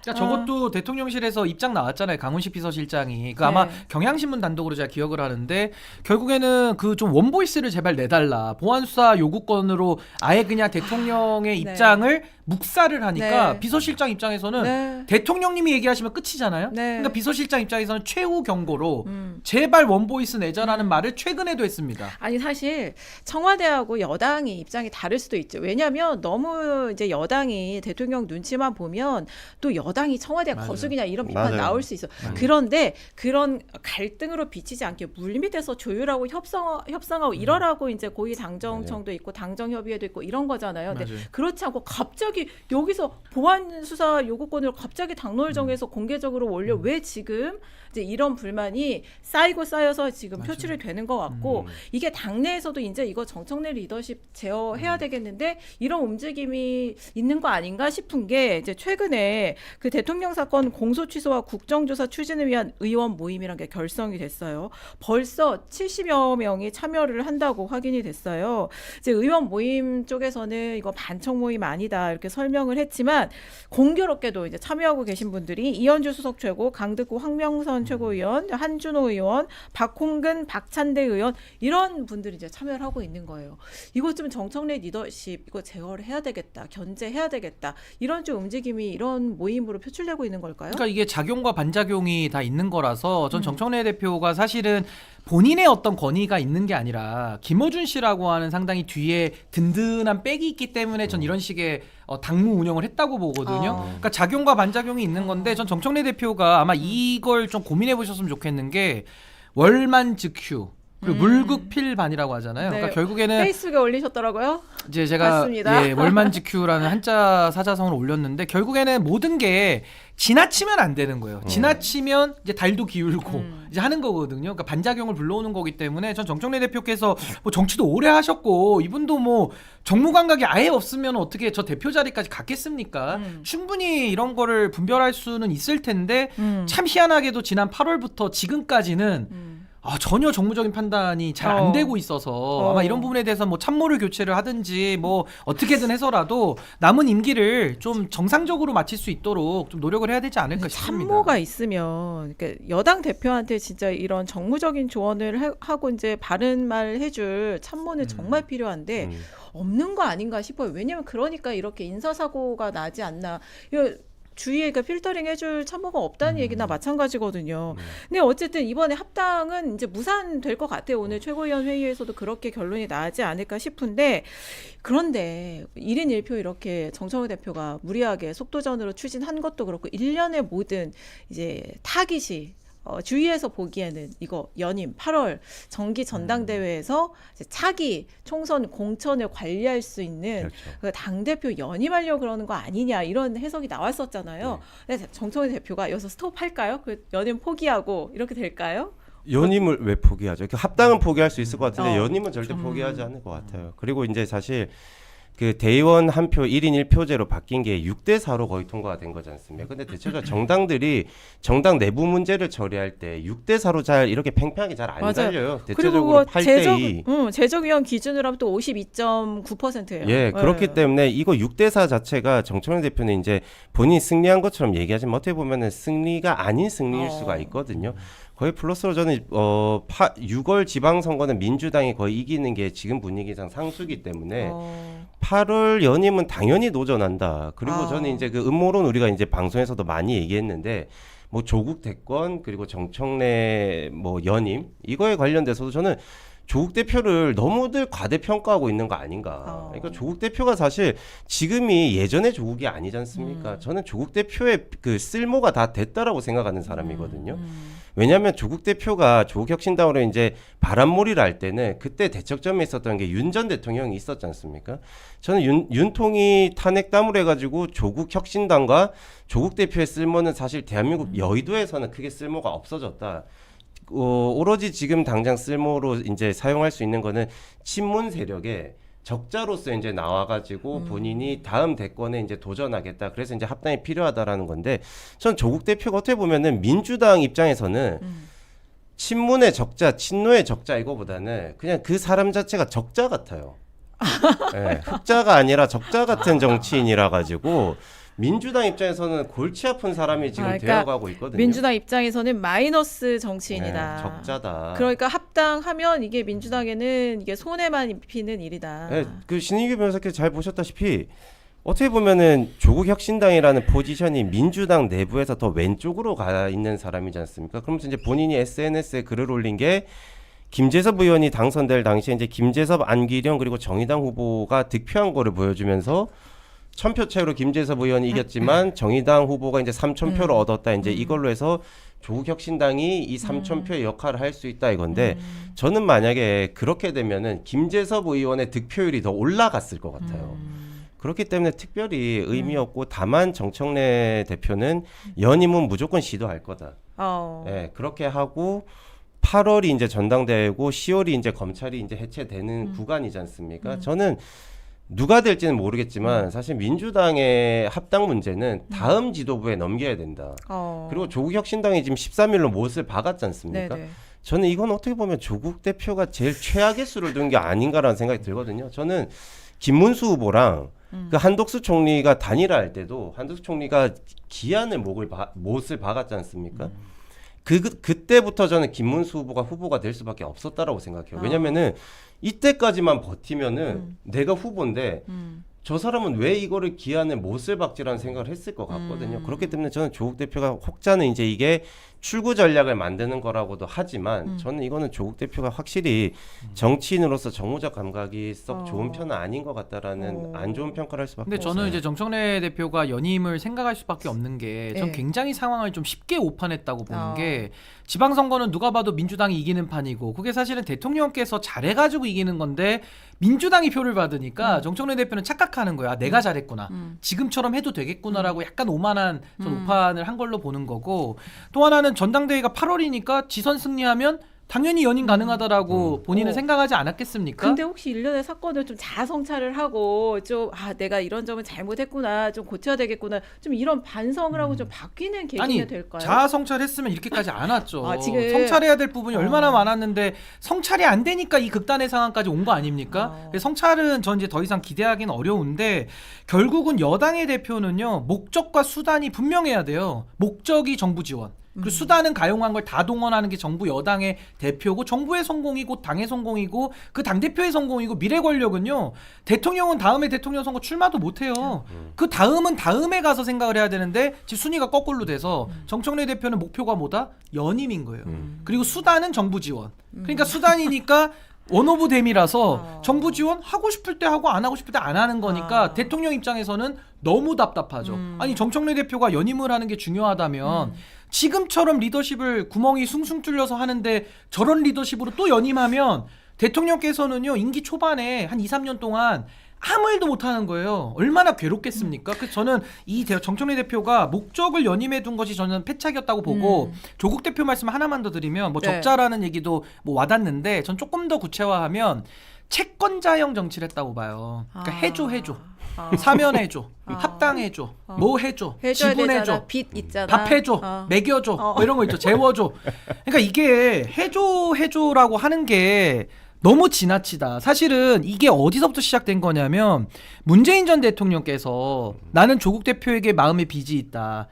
그러니까 저것도 대통령실에서 입장 나왔잖아요. 강훈식 비서실장이. 그 아마 네. 경향신문 단독으로 제가 기억을 하는데 결국에는 그 좀 원보이스를 제발 내달라. 보안수사 요구권으로 아예 그냥 대통령의 네. 입장을 묵살을 하니까 네. 비서실장 입장에서는 네. 대통령님이 얘기하시면 끝이잖아요. 네. 그러니까 비서실장 입장에서는 최후 경고로 음. 제발 원보이스 내자라는 말을 최근에도 했습니다. 아니 사실 청와대하고 여당이 입장이 다를 수도 있죠. 왜냐하면 너무 이제 여당이 대통령 눈치만 보면 또 여당이 청와대 맞아요. 거수기냐 이런 비판 맞아요. 나올 수 있어. 그런데 그런 갈등으로 비치지 않게 물밑에서 조율하고 협상하고 이러라고 이제 고위 당정청도 있고 당정협의회도 있고 이런 거잖아요. 근데 맞아요. 그렇지 않고 갑자기 여기서 보안 수사 요구권을 갑자기 당론을 정해서 공개적으로 올려 왜 지금 이제 이런 불만이 쌓이고 쌓여서 지금 맞아요. 표출이 되는 것 같고 이게 당내에서도 이제 이거 정청래 리더십 제어해야 되겠는데 이런 움직임이 있는 거 아닌가 싶은 게 이제 최근에 그 대통령 사건 공소 취소와 국정조사 추진을 위한 의원 모임이란 게 결성이 됐어요. 벌써 70여 명이 참여를 한다고 확인이 됐어요. 이제 의원 모임 쪽에서는 이거 반청 모임 아니다 이렇게 설명을 했지만 공교롭게도 이제 참여하고 계신 분들이 이현주 수석 최고, 강득구 황명선 최고위원, 한준호 의원, 박홍근, 박찬대 의원 이런 분들이 이제 참여를 하고 있는 거예요. 이거 좀 정청래 리더십 이거 제어를 해야 되겠다, 견제해야 되겠다 이런 좀 움직임이 이런 모임으로 표출되고 있는 걸까요? 그러니까 이게 작용과 반작용이 다 있는 거라서 전 정청래 대표가 사실은 본인의 어떤 권위가 있는 게 아니라 김어준 씨라고 하는 상당히 뒤에 든든한 백이 있기 때문에 전 이런 식의 당무 운영을 했다고 보거든요. 그러니까 작용과 반작용이 있는 건데 전 정청래 대표가 아마 이걸 좀 고민해 보셨으면 좋겠는 게 월만즉휴 그리고 물극필반이라고 하잖아요. 네. 그러니까 결국에는 페이스북에 올리셨더라고요. 이제 제가 맞습니다. 월만즉휴라는 한자 사자성어를 올렸는데 결국에는 모든 게 지나치면 안 되는 거예요. 지나치면 이제 달도 기울고 이제 하는 거거든요. 그러니까 반작용을 불러오는 거기 때문에 전 정청래 대표께서 뭐 정치도 오래 하셨고 이분도 뭐 정무 감각이 아예 없으면 어떻게 저 대표 자리까지 갔겠습니까? 충분히 이런 거를 분별할 수는 있을 텐데 참 희한하게도 지난 8월부터 지금까지는 전혀 정무적인 판단이 잘 안 되고 있어서 아마 이런 부분에 대해서 뭐 참모를 교체를 하든지 뭐 어떻게든 해서라도 남은 임기를 좀 정상적으로 마칠 수 있도록 좀 노력을 해야 되지 않을까 싶습니다. 참모가 있으면 그러니까 여당 대표한테 진짜 이런 정무적인 조언을 하고 이제 바른 말 해줄 참모는 정말 필요한데 없는 거 아닌가 싶어요. 왜냐면 그러니까 이렇게 인사사고가 나지 않나. 이거 주위에 그 필터링 해줄 참모가 없다는 얘기나 마찬가지거든요. 근데 어쨌든 이번에 합당은 이제 무산될 것 같아요. 오늘 최고위원 회의에서도 그렇게 결론이 나지 않을까 싶은데 그런데 1인 1표 이렇게 정청래 대표가 무리하게 속도전으로 추진한 것도 그렇고 1년의 모든 이제 타깃이 주위에서 보기에는 이거 연임 8월 정기 전당대회에서 이제 차기 총선 공천을 관리할 수 있는 그렇죠. 그 당대표 연임하려고 그러는 거 아니냐 이런 해석이 나왔었잖아요. 근데 정청래 대표가 여기서 스톱할까요? 그 연임 포기하고 이렇게 될까요? 연임을 왜 포기하죠? 그 합당은 포기할 수 있을 것 같은데 연임은 절대 좀, 포기하지 않을 것 같아요. 그리고 이제 사실 그 대의원 한 표 1인 1표제로 바뀐 게 6대 4로 거의 통과가 된 거지 않습니까? 근데 대체적으로 정당들이 정당 내부 문제를 처리할 때 6대 4로 잘 이렇게 팽팽하게 잘 안 맞아요. 달려요. 그리고 대체적으로 8대 2. 재적위원 기준으로 하면 또 52.9%예요. 예, 그렇기 때문에 이거 6대 4 자체가 정청래 대표는 이제 본인이 승리한 것처럼 얘기하지만 어떻게 보면은 승리가 아닌 승리일 수가 있거든요. 거의 플러스로 저는 6월 지방선거는 민주당이 거의 이기는 게 지금 분위기상 상수기 때문에 8월 연임은 당연히 노전한다. 그리고 저는 이제 그 음모론 우리가 이제 방송에서도 많이 얘기했는데 뭐 조국 대권 그리고 정청래 뭐 연임 이거에 관련돼서도 저는 조국 대표를 너무들 과대평가하고 있는 거 아닌가. 그러니까 조국 대표가 사실 지금이 예전의 조국이 아니지 않습니까? 저는 조국 대표의 그 쓸모가 다 됐다라고 생각하는 사람이거든요. 왜냐하면 조국 대표가 조국 혁신당으로 이제 바람몰이를 할 때는 그때 대척점에 있었던 게 윤 전 대통령이 있었지 않습니까? 저는 윤통이 탄핵담을 해가지고 조국 혁신당과 조국 대표의 쓸모는 사실 대한민국 여의도에서는 크게 쓸모가 없어졌다. 오로지 지금 당장 쓸모로 이제 사용할 수 있는 거는 친문 세력의 적자로서 이제 나와가지고 본인이 다음 대권에 이제 도전하겠다. 그래서 이제 합당이 필요하다라는 건데, 전 조국 대표가 어떻게 보면은 민주당 입장에서는 친문의 적자, 친노의 적자 이거보다는 그냥 그 사람 자체가 적자 같아요. 네, 흑자가 아니라 적자 같은 정치인이라 가지고. 민주당 입장에서는 골치 아픈 사람이 지금 그러니까 되어가고 있거든요. 민주당 입장에서는 마이너스 정치인이다. 네, 적자다. 그러니까 합당하면 이게 민주당에는 이게 손해만 입히는 일이다. 네, 그 신인규 변호사께서 잘 보셨다시피 어떻게 보면은 조국 혁신당이라는 포지션이 민주당 내부에서 더 왼쪽으로 가 있는 사람이지 않습니까? 그러면서 이제 본인이 SNS에 글을 올린 게 김재섭 의원이 당선될 당시에 이제 김재섭, 안기령 그리고 정의당 후보가 득표한 거를 보여주면서 1000표 차이로 김재섭 의원이 이겼지만 정의당 후보가 이제 3000표를 얻었다. 이제 이걸로 해서 조국 혁신당이 이 3000표의 역할을 할 수 있다 이건데 저는 만약에 그렇게 되면은 김재섭 의원의 득표율이 더 올라갔을 것 같아요. 그렇기 때문에 특별히 의미 없고 다만 정청래 대표는 연임은 무조건 시도할 거다. 네, 그렇게 하고 8월이 이제 전당대회고 10월이 이제 검찰이 이제 해체되는 구간이지 않습니까? 저는 누가 될지는 모르겠지만 사실 민주당의 합당 문제는 다음 지도부에 넘겨야 된다. 그리고 조국 혁신당이 지금 13일로 못을 박았지 않습니까? 네네. 저는 이건 어떻게 보면 조국 대표가 제일 최악의 수를 둔 게 아닌가라는 생각이 들거든요. 저는 김문수 후보랑 그 한덕수 총리가 단일화할 때도 한덕수 총리가 기한을 못을 박았지 않습니까? 그때부터 저는 김문수 후보가 될 수밖에 없었다라고 생각해요. 왜냐면은 이때까지만 버티면은 내가 후보인데 저 사람은 왜 이거를 기한에 못을 박지라는 생각을 했을 것 같거든요. 그렇기 때문에 저는 조국 대표가 혹자는 이제 이게 출구 전략을 만드는 거라고도 하지만 저는 이거는 조국 대표가 확실히 정치인으로서 정무적 감각이 썩 좋은 편은 아닌 것 같다라는 안 좋은 평가를 할 수밖에 근데 없어요. 저는 이제 정청래 대표가 연임을 생각할 수밖에 없는 게 전 네. 굉장히 상황을 좀 쉽게 오판했다고 보는 게 지방선거는 누가 봐도 민주당이 이기는 판이고 그게 사실은 대통령께서 잘해가지고 이기는 건데 민주당이 표를 받으니까 정청래 대표는 착각하는 거야. 내가 잘했구나. 지금처럼 해도 되겠구나라고 약간 오만한 전 오판을 한 걸로 보는 거고 또 하나는 전당대회가 8월이니까 지선 승리하면 당연히 연임 가능하다라고 본인은 생각하지 않았겠습니까? 근데 혹시 일련의 사건을 좀 자성찰을 하고 좀 내가 이런 점은 잘못했구나, 좀 고쳐야 되겠구나, 좀 이런 반성을 하고 좀 바뀌는 계기가 아니 될까요? 자아 성찰했으면 이렇게까지 안 왔죠. 지금 성찰해야 될 부분이 얼마나 많았는데 성찰이 안 되니까 이 극단의 상황까지 온 거 아닙니까? 성찰은 전 이제 더 이상 기대하기는 어려운데 결국은 여당의 대표는요 목적과 수단이 분명해야 돼요. 목적이 정부 지원. 그리고 수단은 가용한 걸 다 동원하는 게 정부 여당의 대표고 정부의 성공이고 당의 성공이고 그 당대표의 성공이고 미래 권력은요 대통령은 다음에 대통령 선거 출마도 못해요. 그 다음은 다음에 가서 생각을 해야 되는데 지금 순위가 거꾸로 돼서 정청래 대표는 목표가 뭐다? 연임인 거예요. 그리고 수단은 정부 지원. 그러니까 수단이니까 원오브 댐이라서 정부 지원 하고 싶을 때 하고 안 하고 싶을 때 안 하는 거니까 대통령 입장에서는 너무 답답하죠. 아니 정청래 대표가 연임을 하는 게 중요하다면 지금처럼 리더십을 구멍이 숭숭 뚫려서 하는데 저런 리더십으로 또 연임하면 대통령께서는요 임기 초반에 한 2-3년 동안 아무 일도 못하는 거예요. 얼마나 괴롭겠습니까? 그래서 저는 이 정청래 대표가 목적을 연임해 둔 것이 저는 패착이었다고 보고 조국 대표 말씀 하나만 더 드리면 뭐 네. 적자라는 얘기도 뭐 와닿는데 전 조금 더 구체화하면 채권자형 정치를 했다고 봐요. 그러니까 해줘. 사면해줘, 합당해줘, 뭐 해줘, 해줘야 지분해줘, 되잖아. 빚 있잖아. 밥 해줘, 먹여줘, 뭐 이런 거 있죠. 재워줘. 그러니까 이게 해줘라고 하는 게 너무 지나치다. 사실은 이게 어디서부터 시작된 거냐면 문재인 전 대통령께서 나는 조국 대표에게 마음의 빚이 있다.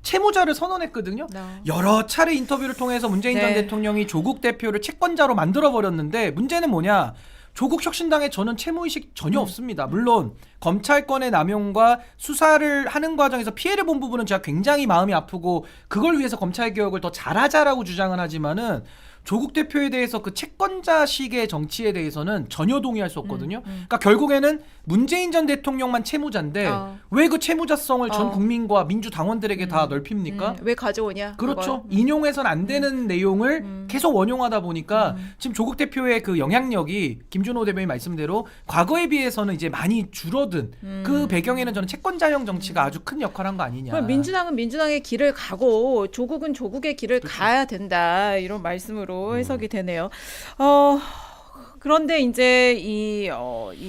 채무자를 선언했거든요. 여러 차례 인터뷰를 통해서 문재인 전 대통령이 조국 대표를 채권자로 만들어버렸는데 문제는 뭐냐. 조국 혁신당에 저는 채무의식 전혀 없습니다. 물론 검찰권의 남용과 수사를 하는 과정에서 피해를 본 부분은 제가 굉장히 마음이 아프고 그걸 위해서 검찰개혁을 더 잘하자라고 주장을 하지만은 조국 대표에 대해서 그 채권자식의 정치에 대해서는 전혀 동의할 수 없거든요. 그러니까 결국에는 문재인 전 대통령만 채무자인데 왜 그 채무자성을 전 국민과 민주당원들에게 다 넓힙니까? 왜 가져오냐? 그렇죠. 그걸. 인용해서는 안 되는 내용을 계속 원용하다 보니까 지금 조국 대표의 그 영향력이 김준호 대변인 말씀대로 과거에 비해서는 이제 많이 줄어든 그 배경에는 저는 채권자형 정치가 아주 큰 역할을 한 거 아니냐. 그럼 민주당은 민주당의 길을 가고 조국은 조국의 길을 가야 된다 이런 말씀으로 해석이 되네요. 그런데 이제 이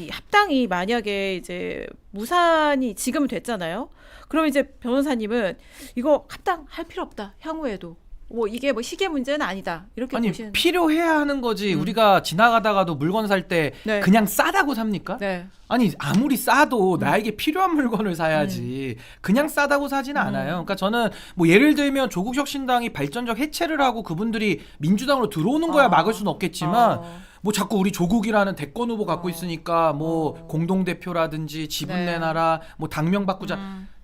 합당이 만약에 이제 무산이 지금 됐잖아요. 그럼 이제 변호사님은 이거 합당할 필요 없다. 향후에도 뭐 이게 뭐 시계 문제는 아니다. 이렇게 아니 보시는. 필요해야 하는 거지. 우리가 지나가다가도 물건 살 때 네. 그냥 싸다고 삽니까? 네. 아니 아무리 싸도 나에게 필요한 물건을 사야지 그냥 싸다고 사지는 않아요. 그러니까 저는 뭐 예를 들면 조국혁신당이 발전적 해체를 하고 그분들이 민주당으로 들어오는 거야 막을 수는 없겠지만 뭐 자꾸 우리 조국이라는 대권 후보 갖고 있으니까 뭐 공동대표라든지 지분 네. 내놔라 뭐 당명 바꾸자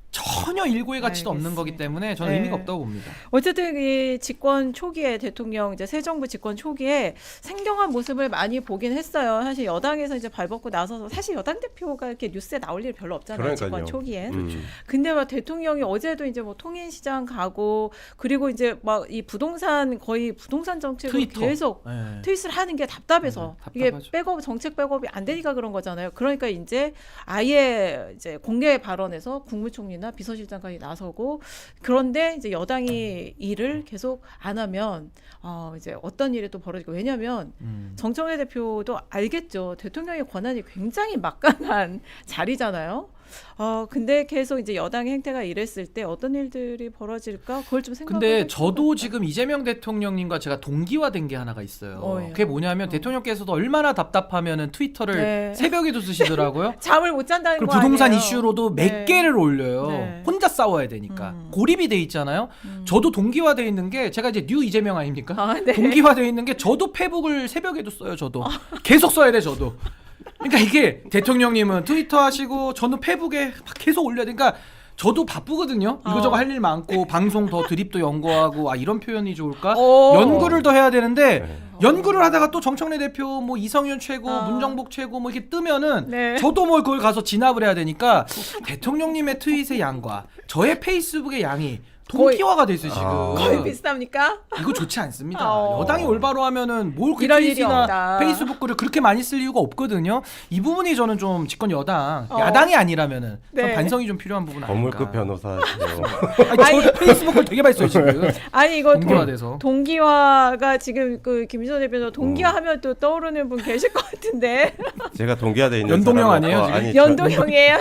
전혀 일고의 가치도 없는 알겠습니다. 거기 때문에 저는 네. 의미가 없다고 봅니다. 어쨌든 이 집권 초기에 대통령 이제 새 정부 집권 초기에 생경한 모습을 많이 보긴 했어요. 사실 여당에서 이제 발벗고 나서서 사실 여당 대표가 이렇게 뉴스에 나올 일이 별로 없잖아요. 그러니까요. 집권 초기엔. 음. 근데 막 대통령이 어제도 이제 뭐 통인시장 가고 그리고 이제 막 이 부동산 거의 부동산 정책으로 트위터. 계속 네. 트윗을 하는 게 답답해서 이게 답답하죠. 백업 정책 백업이 안 되니까 그런 거잖아요. 그러니까 이제 아예 이제 공개 발언에서 국무총리나 비서실장까지 나서고 그런데 이제 여당이 일을 계속 안 하면 이제 어떤 일이 또 벌어지고 왜냐하면 정청래 대표도 알겠죠. 대통령의 권한이 굉장히 막강한 자리잖아요. 근데 계속 이제 여당의 행태가 이랬을 때 어떤 일들이 벌어질까 그걸 좀 생각해. 근데 저도 지금 이재명 대통령님과 제가 동기화된 게 하나가 있어요. 예. 그게 뭐냐면 대통령께서도 얼마나 답답하면은 트위터를 네. 새벽에도 쓰시더라고요. 잠을 못 잔다는 그리고 거 부동산 아니에요? 이슈로도 몇 네. 개를 올려요. 네. 혼자 싸워야 되니까. 고립이 돼 있잖아요. 저도 동기화돼 있는 게 제가 이제 뉴 이재명 아닙니까? 네. 동기화돼 있는 게 저도 페북을 새벽에도 써요. 저도 계속 써야 돼. 저도. 그러니까 이게 대통령님은 트위터 하시고 저는 페북에 막 계속 올려야 돼. 그러니까 저도 바쁘거든요. 이거저거 할 일 많고 방송 더 드립도 연구하고 이런 표현이 좋을까? 연구를 더 해야 되는데 연구를 하다가 또 정청래 대표 뭐 이성윤 최고, 문정복 최고 뭐 이렇게 뜨면은 네. 저도 뭐 그걸 가서 진압을 해야 되니까 대통령님의 트윗의 양과 저의 페이스북의 양이 동기화가 됐어요 지금. 거의 비슷합니까? 이거 좋지 않습니다. 어. 여당이 올바로 하면은 뭘 그 이럴 일이 트윗이나 없다. 페이스북 글을 그렇게 많이 쓸 이유가 없거든요. 이 부분이 저는 좀 집권 여당, 야당이 아니라면은 좀 네. 반성이 좀 필요한 부분 아닐까. 건물급 변호사시네요. 아니, 저 페이스북을 되게 많이 써요 지금. 아니 이거 동기화돼서. 동기화가 지금 그 김진호 대표도 동기화하면 또 떠오르는 분 계실 것 같은데 제가 동기화돼 있는 연동형 사람은- 아니에요, 지금? 아니, 연동형이에요.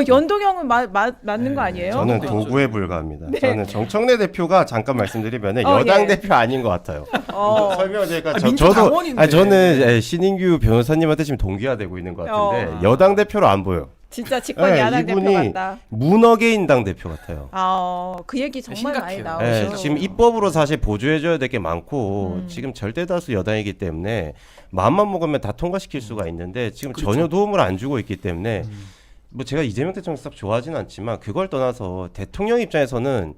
연동형은 맞는 거 아니에요? 저는 네. 도구에 불과합니다. 저는 정청래 대표가 잠깐 말씀드리면 여당 예. 대표 아닌 것 같아요. 설명을 드리니까 저도 민주당원인데. 저는 신인규 변호사님한테 지금 동기화되고 있는 것 같은데 여당 대표로 안 보여. 진짜 집권 야당 대표 이분이 같다. 문어게인당 대표 같아요. 그 얘기 정말 많이 심각해요. 나오죠. 네, 지금 입법으로 사실 보조해줘야 될 게 많고 지금 절대 다수 여당이기 때문에 마음만 먹으면 다 통과시킬 수가 있는데 지금 그렇죠. 전혀 도움을 안 주고 있기 때문에 뭐 제가 이재명 대통령 썩 좋아하지는 않지만 그걸 떠나서 대통령 입장에서는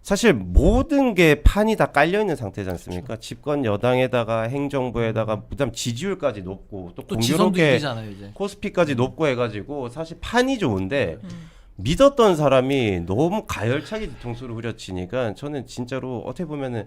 사실 모든 게 판이 다 깔려 있는 상태지 않습니까? 그렇죠. 집권 여당에다가 행정부에다가 그다음 지지율까지 높고 또 지선도 공교롭게 이기잖아요 이제. 코스피까지 높고 해가지고 사실 판이 좋은데 믿었던 사람이 너무 가열차게 뒤통수를 후려치니까 저는 진짜로 어떻게 보면은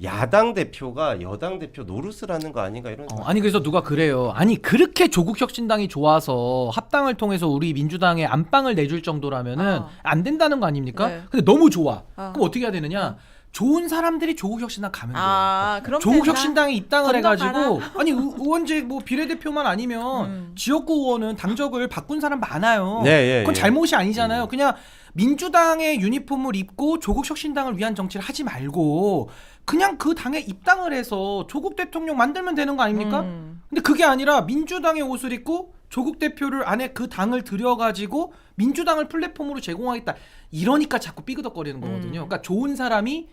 야당 대표가 여당 대표 노릇을 하는 거 아닌가 이런 생각. 아니 그래서 누가 그래요. 아니 그렇게 조국혁신당이 좋아서 합당을 통해서 우리 민주당에 안방을 내줄 정도라면은 안 된다는 거 아닙니까? 네. 근데 너무 좋아. 그럼 어떻게 해야 되느냐? 좋은 사람들이 조국혁신당 가면 돼요. 그럼 조국혁신당에 입당을 건너가라. 해가지고 아니 의원직 뭐 비례대표만 아니면 지역구 의원은 당적을 바꾼 사람 많아요. 네, 그건 잘못이 아니잖아요. 그냥 민주당의 유니폼을 입고 조국혁신당을 위한 정치를 하지 말고 그냥 그 당에 입당을 해서 조국 대통령 만들면 되는 거 아닙니까? 근데 그게 아니라 민주당의 옷을 입고 조국 대표를 안에 그 당을 들여가지고 민주당을 플랫폼으로 제공하겠다. 이러니까 자꾸 삐그덕거리는 거거든요. 그러니까 좋은 사람이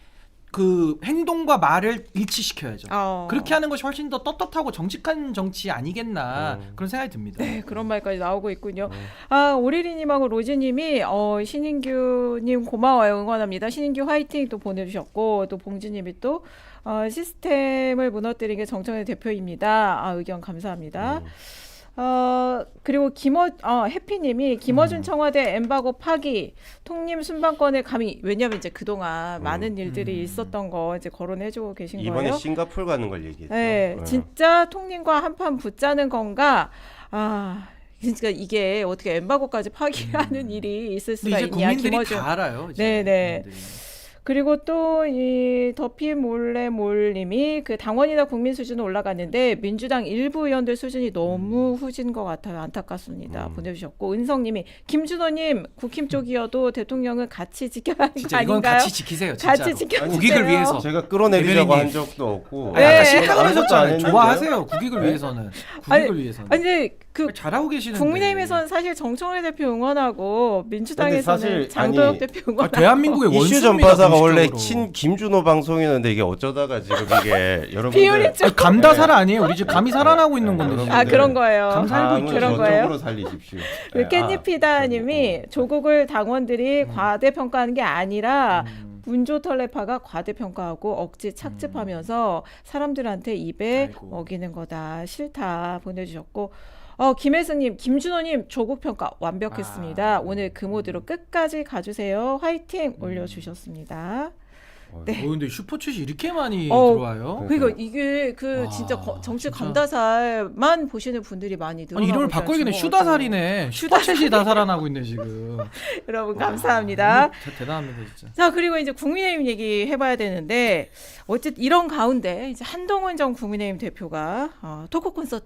그 행동과 말을 일치시켜야죠. 어. 그렇게 하는 것이 훨씬 더 떳떳하고 정직한 정치 아니겠나 그런 생각이 듭니다. 네, 그런 말까지 나오고 있군요. 아, 오리리님하고 로즈님이 신인규님 고마워요, 응원합니다. 신인규 화이팅 또 보내주셨고, 또 봉지님이 또 시스템을 무너뜨린 게 정청래 대표입니다. 의견 감사합니다. 그리고 해피님이 김어준 청와대 엠바고 파기, 통님 순방권을 감히, 왜냐면 이제 그동안 많은 일들이 있었던 거 이제 거론해주고 계신 이번에 거예요. 싱가포르 가는 걸 얘기했죠. 네, 진짜 통님과 한판 붙자는 건가? 진짜 이게 어떻게 엠바고까지 파기하는 일이 있을 수가 이제 있냐? 국민들이 김어준. 다 알아요. 이제 네네. 국민들이. 그리고 또 이 더피 몰래몰님이 그 당원이나 국민 수준은 올라갔는데 민주당 일부 의원들 수준이 너무 후진 것 같아요. 안타깝습니다. 보내주셨고, 은성님이 김준호님 국힘 쪽이어도 대통령은 같이 지켜야 하는 거 진짜 이건 아닌가요? 같이 지키세요. 진짜로. 같이 지켜주세요. 국익을 위해서. 제가 끌어내리려고 대변인님. 한 적도 없고. 네. 아까 싫다고 싫다고 아무것도 안 하셨잖아요. 했는데요? 좋아하세요. 국익을 위해서는. 국익을 위해서는. 아니 근데 그 잘하고 계시는데. 국민의힘에서는 사실 정청래 대표 응원하고 민주당에서는 근데 사실, 장도혁 아니, 대표 응원하고 대한민국의 이슈 원수입니다. 전파사가 원래 공식적으로. 친 김준호 방송이었는데 이게 어쩌다가 지금 이게 비율이 여러분들 좀 감다사라 아니에요. 우리 지금 감히 살아나고 있는 건데. 여러분들. 지금. 그런 거예요. 감사하고 있죠. 그런 거예요? 저쪽으로 살리십시오. 그 깻잎피다님이 조국을 당원들이 과대평가하는 게 아니라 문조털레파가 과대평가하고 억지 착즙하면서 사람들한테 입에 아이고. 먹이는 거다. 싫다 보내주셨고, 김혜승님, 김준호님 조국 평가 완벽했습니다. 오늘 그 모드로 끝까지 가주세요. 화이팅 올려주셨습니다. 네. 근데 슈퍼챗이 이렇게 많이 어, 들어와요? 그러니까 이게 그 진짜 정치 진짜. 감다살만 보시는 분들이 많이 늘어나고 아니 이름을 있다는 바꿔야겠네. 증거 슈다살이네. 슈퍼챗이 다 살아나고 있네 지금. 여러분 감사합니다. 대단합니다 진짜. 자, 그리고 이제 국민의힘 얘기 해봐야 되는데, 어쨌든 이런 가운데 이제 한동훈 전 국민의힘 대표가 토크 콘서트